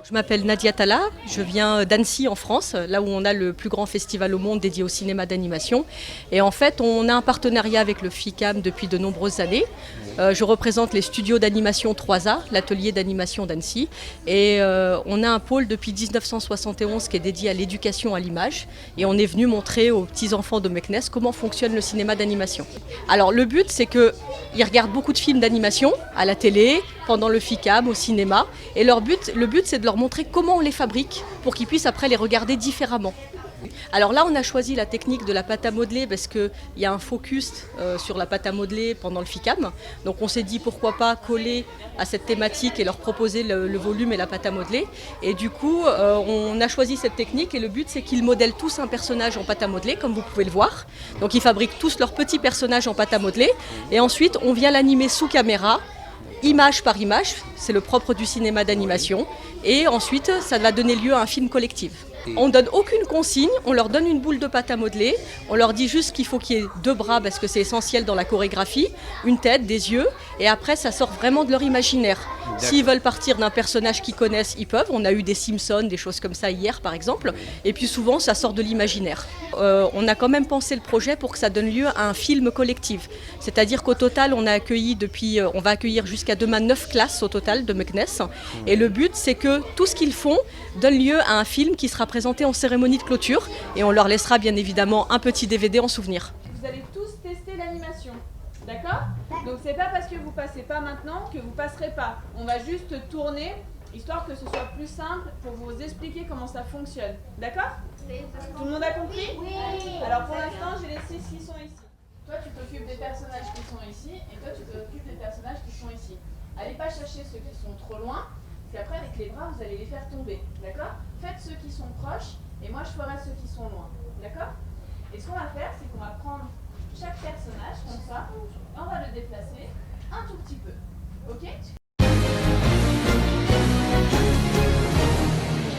Je m'appelle Nadia Talla, je viens d'Annecy en France, là où on a le plus grand festival au monde dédié au cinéma d'animation. Et en fait, on a un partenariat avec le FICAM depuis de nombreuses années. Je représente les studios d'animation 3A, l'atelier d'animation d'Annecy. Et on a un pôle depuis 1971 qui est dédié à l'éducation à l'image. Et on est venu montrer aux petits-enfants de Meknès comment fonctionne le cinéma d'animation. Alors le but, c'est qu'ils regardent beaucoup de films d'animation à la télé, pendant le FICAM, au cinéma. Et le but, c'est de leur montrer comment on les fabrique pour qu'ils puissent après les regarder différemment. Alors là, on a choisi la technique de la pâte à modeler parce qu'il y a un focus sur la pâte à modeler pendant le FICAM. Donc on s'est dit pourquoi pas coller à cette thématique et leur proposer le volume et la pâte à modeler. Et du coup, on a choisi cette technique et le but, c'est qu'ils modèlent tous un personnage en pâte à modeler, comme vous pouvez le voir. Donc ils fabriquent tous leurs petits personnages en pâte à modeler. Et ensuite, on vient l'animer sous caméra, image par image, c'est le propre du cinéma d'animation. Et ensuite, ça va donner lieu à un film collectif. On ne donne aucune consigne, on leur donne une boule de pâte à modeler, on leur dit juste qu'il faut qu'il y ait 2 bras parce que c'est essentiel dans la chorégraphie, une tête, des yeux, et après ça sort vraiment de leur imaginaire. S'ils veulent partir d'un personnage qu'ils connaissent, ils peuvent. On a eu des Simpsons, des choses comme ça hier par exemple, et puis souvent ça sort de l'imaginaire. On a quand même pensé le projet pour que ça donne lieu à un film collectif. C'est-à-dire qu'au total, on va accueillir jusqu'à demain 9 classes au total de Meknès. Et le but, c'est que tout ce qu'ils font donne lieu à un film qui sera présenté en cérémonie de clôture. Et on leur laissera bien évidemment un petit DVD en souvenir. Vous allez tous tester l'animation, d'accord? Donc c'est pas parce que vous passez pas maintenant que vous passerez pas. On va juste tourner, histoire que ce soit plus simple pour vous expliquer comment ça fonctionne. D'accord? Tout le monde a compris? Oui. Alors pour l'instant, j'ai les 6 qui sont ici. Toi, tu t'occupes des personnages qui sont ici, et toi, tu t'occupes des personnages qui sont ici. Allez pas chercher ceux qui sont trop loin, parce qu'après, avec les bras, vous allez les faire tomber. D'accord? Faites ceux qui sont proches, et moi, je ferai ceux qui sont loin. D'accord? Et ce qu'on va faire, c'est qu'on va prendre chaque personnage, comme ça, on va le déplacer un tout petit peu. Ok?